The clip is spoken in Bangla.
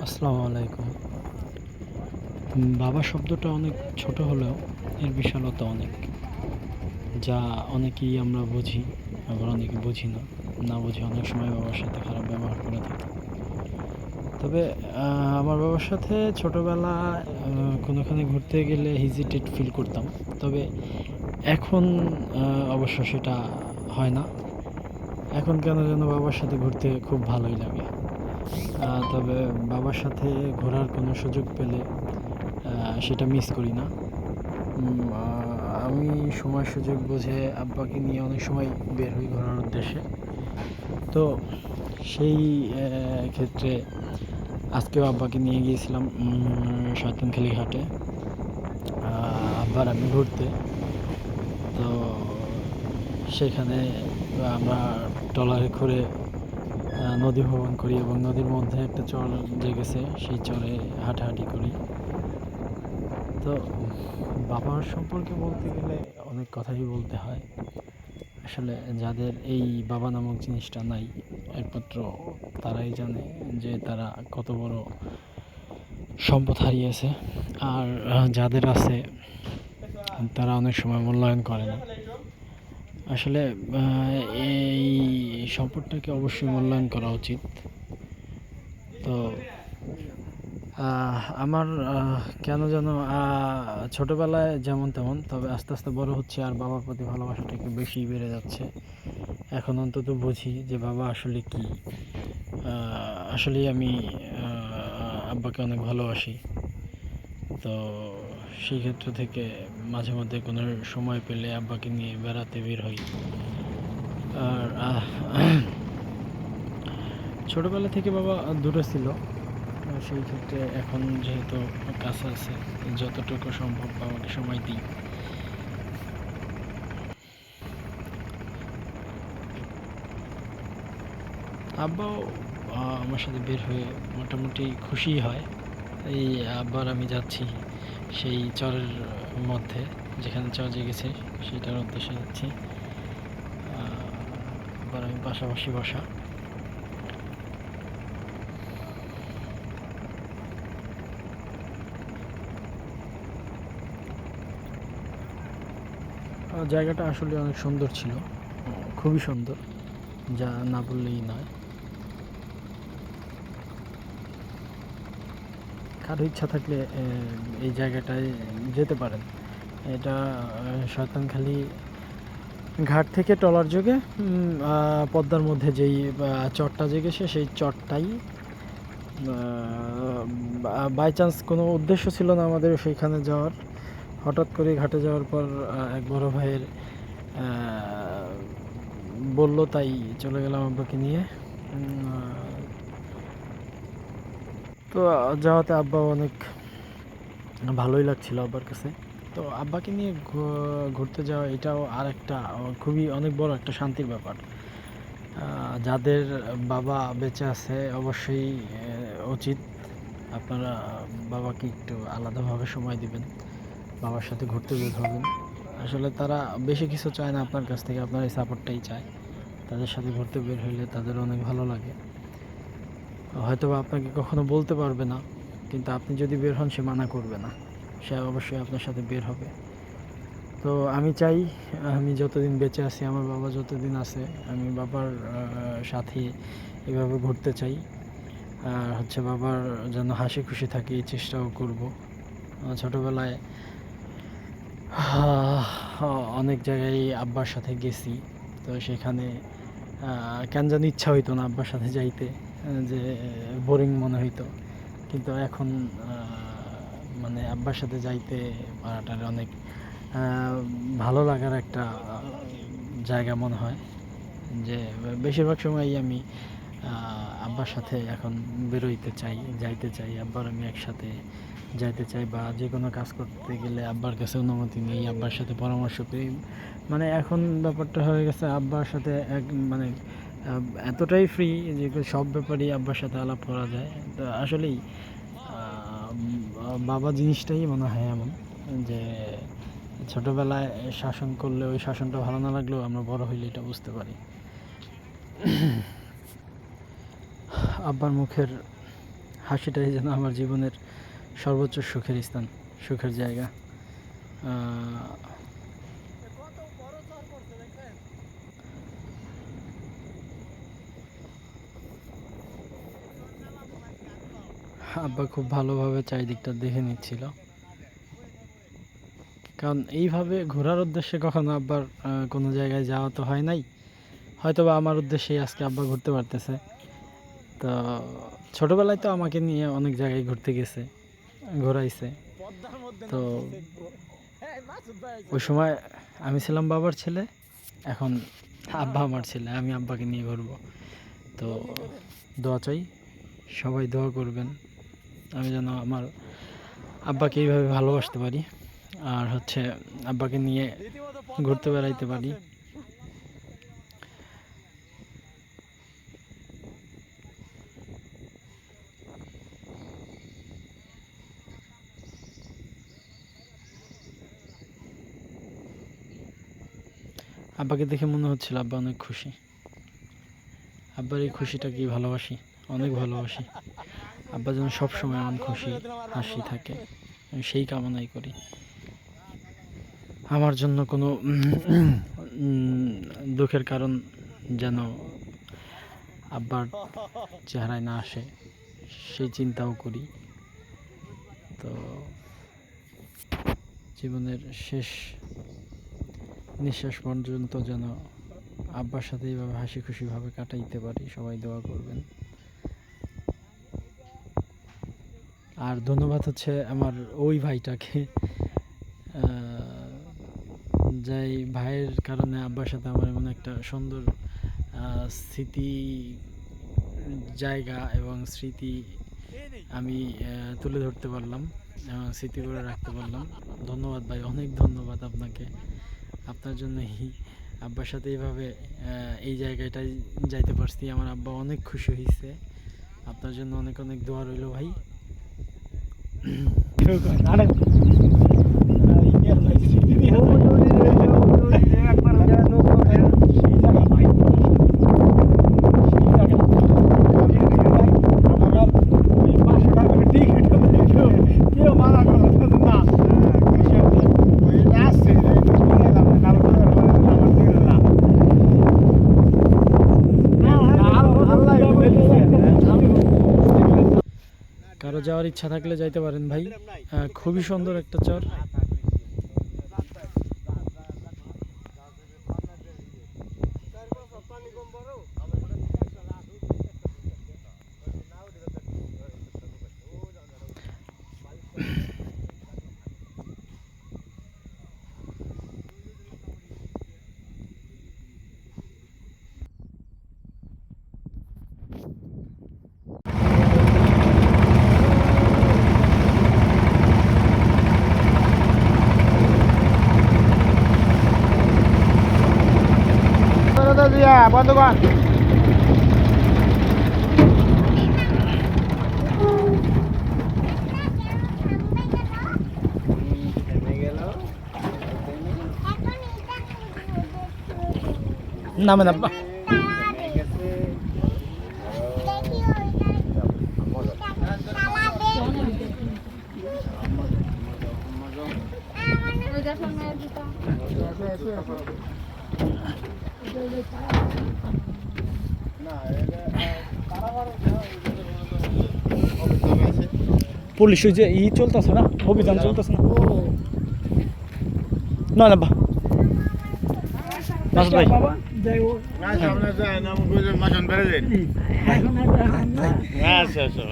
আসসালামু আলাইকুম। বাবা শব্দটা অনেক ছোট হলেও এর বিশালতা অনেক। যা অনেকেই আমরা বুঝি, আবার অনেকে বুঝি না। না বুঝে অনেক সময় বাবার সাথে খারাপ ব্যবহার করে থাকি। তবে আমার বাবার সাথে ছোটবেলায় কোনোখানে ঘুরতে গেলে হেজিটেট ফিল করতাম। তবে এখন অবশ্য সেটা হয় না। এখন কেন যেন বাবার সাথে ঘুরতে খুব ভালোই লাগে। তবে বাবার সাথে ঘোরার কোনো সুযোগ পেলে সেটা মিস করি না। আমি সময় সুযোগ বুঝে আব্বাকে নিয়ে অনেক সময় বের হই ঘোরার উদ্দেশ্যে। তো সেই ক্ষেত্রে আজকেও আব্বাকে নিয়ে গিয়েছিলাম শয়তানখালী ঘাটে, আব্বার আমি ঘুরতে। তো সেখানে আমরা ট্রলারে করে নদী ভ্রমণ করি এবং নদীর মধ্যে একটা চর জেগেছে, সেই চরে হাঁটাহাঁটি করি। তো বাবার সম্পর্কে বলতে গেলে অনেক কথাই বলতে হয়। আসলে যাদের এই বাবা নামক জিনিসটা নাই, একমাত্র তারাই জানে যে তারা কত বড় সম্পদ হারিয়েছে। আর যাদের আছে তারা অনেক সময় মূল্যায়ন করে না। আসলে এই সম্পদটাকে অবশ্যই মূল্যায়ন করা উচিত। তো আমার কেন যেন ছোটোবেলায় যেমন তেমন, তবে আস্তে আস্তে বড় হচ্ছে আর বাবার প্রতি ভালোবাসাটা একটু বেশিই বেড়ে যাচ্ছে। এখন অন্তত বুঝি যে বাবা আসলে কী। আসলেই আমি আব্বাকে অনেক ভালোবাসি। তো সেই ক্ষেত্র থেকে মাঝে মধ্যে কোনো সময় পেলে আব্বাকে নিয়ে বেড়াতে বের হই। আর ছোটোবেলা থেকে বাবা দূরে ছিল, সেই ক্ষেত্রে এখন যেহেতু কাছে আছে, যতটুকু সম্ভব বাবাকে সময় দিই। আব্বাও আমার সাথে বের হয়ে মোটামুটি খুশিই হয়। এই আব্বার আমি যাচ্ছি সেই চরের মধ্যে, যেখানে চর জেগেছে সেটার উদ্দেশ্যে যাচ্ছি। আবার আমি পাশাপাশি বসা। জায়গাটা আসলে অনেক সুন্দর ছিল, খুবই সুন্দর, যা না বললেই নয়। কারো ইচ্ছা থাকলে এই জায়গাটায় যেতে পারেন। এটা শয়তানখালী ঘাট থেকে ট্রলার যোগে পদ্মার মধ্যে যেই চরটা জেগেছে সেই চরটাই, বাই চান্স কোনো উদ্দেশ্য ছিল না আমাদের সেইখানে যাওয়ার। হঠাৎ করে ঘাটে যাওয়ার পর এক বড় ভাইয়ের বললো, তাই চলে গেলাম আব্বাকে নিয়ে। তো যাওয়াতে আব্বা অনেক ভালোই লাগছিল আব্বার কাছে। তো আব্বাকে নিয়ে ঘুরতে যাওয়া এটাও আর একটা খুবই অনেক বড় একটা শান্তির ব্যাপার। যাদের বাবা বেঁচে আছে অবশ্যই উচিত আপনারা বাবাকে একটু আলাদাভাবে সময় দিবেন, বাবার সাথে ঘুরতে বের হবেন। আসলে তারা বেশি কিছু চায় না আপনার কাছ থেকে, আপনার এই সাপোর্টটাই চায়। তাদের সাথে ঘুরতে বের হইলে তাদের অনেক ভালো লাগে। হয়তো বা আপনাকে কখনো বলতে পারবে না, কিন্তু আপনি যদি বের হন সে মানা করবে না, সে অবশ্যই আপনার সাথে বের হবে। তো আমি চাই, আমি যতদিন বেঁচে আছি, আমার বাবা যতদিন আছে, আমি বাবার সাথে এভাবে ঘুরতে চাই। আর হচ্ছে বাবার যেন হাসি খুশি থাকে এই চেষ্টাও করব। ছোটোবেলায় অনেক জায়গায় আব্বার সাথে গেছি। তো সেখানে কেন জানি ইচ্ছা হইতো না আব্বার সাথে যাইতে, যে বোরিং মনে হইতো। কিন্তু এখন মানে আব্বার সাথে যাইতে পারাটার অনেক ভালো লাগার একটা জায়গা মনে হয়। যে বেশিরভাগ সময়ই আমি আব্বার সাথে এখন বেরোইতে চাই, যাইতে চাই, আব্বার আমি একসাথে যাইতে চাই, বা যে কোনো কাজ করতে গেলে আব্বার কাছে অনুমতি নিই, আব্বার সাথে পরামর্শ করি। মানে এখন ব্যাপারটা হয়ে গেছে আব্বার সাথে মানে এতটাই ফ্রি যে সব ব্যাপারেই আব্বার সাথে আলাপ করা যায়। তো আসলেই বাবা জিনিসটাই মনে হয় এমন যে ছোটোবেলায় শাসন করলে ওই শাসনটা ভালো না লাগলেও আমরা বড় হইলে এটা বুঝতে পারি। আব্বার মুখের হাসিটাই যেন আমার জীবনের সর্বোচ্চ সুখের স্থান, সুখের জায়গা। আব্বা খুব ভালোভাবে চারিদিকটা দেখে নিচ্ছিল, কারণ এইভাবে ঘোরার উদ্দেশ্যে কখনো আব্বার কোনো জায়গায় যাওয়া তো হয় নাই, হয়তো বা আমার উদ্দেশ্যেই আজকে আব্বা ঘুরতে পারতেছে। তো ছোটোবেলায় তো আমাকে নিয়ে অনেক জায়গায় ঘুরতে গেছে, ঘোরাইছে। তো ওই সময় আমি ছিলাম বাবার ছেলে, এখন আব্বা আমার ছেলে, আমি আব্বাকে নিয়ে ঘুরবো। তো দোয়া চাই, সবাই দোয়া করবেন আমি যেন আমার আব্বাকে এইভাবে ভালোবাসতে পারি, আর হচ্ছে আব্বাকে নিয়ে ঘুরতে বেড়াইতে পারি। আব্বাকে দেখে মনে হচ্ছিল আব্বা অনেক খুশি। আব্বার এই খুশিটা কি ভালোবাসি, অনেক ভালোবাসি। আব্বা যেন সবসময় এমন খুশি হাসি থাকে, আমি সেই কামনাই করি। আমার জন্য কোনো দুঃখের কারণ যেন আব্বার চেহারায় না আসে, সেই চিন্তাও করি। তো জীবনের শেষ নিঃশ্বাস পর্যন্ত যেন আব্বার সাথে এইভাবে হাসি খুশিভাবে কাটাইতে পারি, সবাই দোয়া করবেন। আর ধন্যবাদ হচ্ছে আমার ওই ভাইটাকে, যেই ভাইয়ের কারণে আব্বার সাথে আমার এমন একটা সুন্দর স্মৃতি জায়গা এবং স্মৃতি আমি তুলে ধরতে পারলাম, স্মৃতি করে রাখতে পারলাম। ধন্যবাদ ভাই, অনেক ধন্যবাদ আপনাকে। আপনার জন্যই আব্বার সাথে এইভাবে এই জায়গাটায় যাইতে পারছি, আমার আব্বা অনেক খুশি হয়েছে। আপনার জন্য অনেক অনেক দোয়া রইল ভাই। কারো যাওয়ার ইচ্ছা থাকলে যাইতে পারেন ভাই, খুবই সুন্দর একটা চর। বন্ধুগণ, নামেন আব্বা। পুলিশ ওই যে চলতেছে না, অভিযান চলতেছে না, না না বা ভাই আচ্ছা আচ্ছা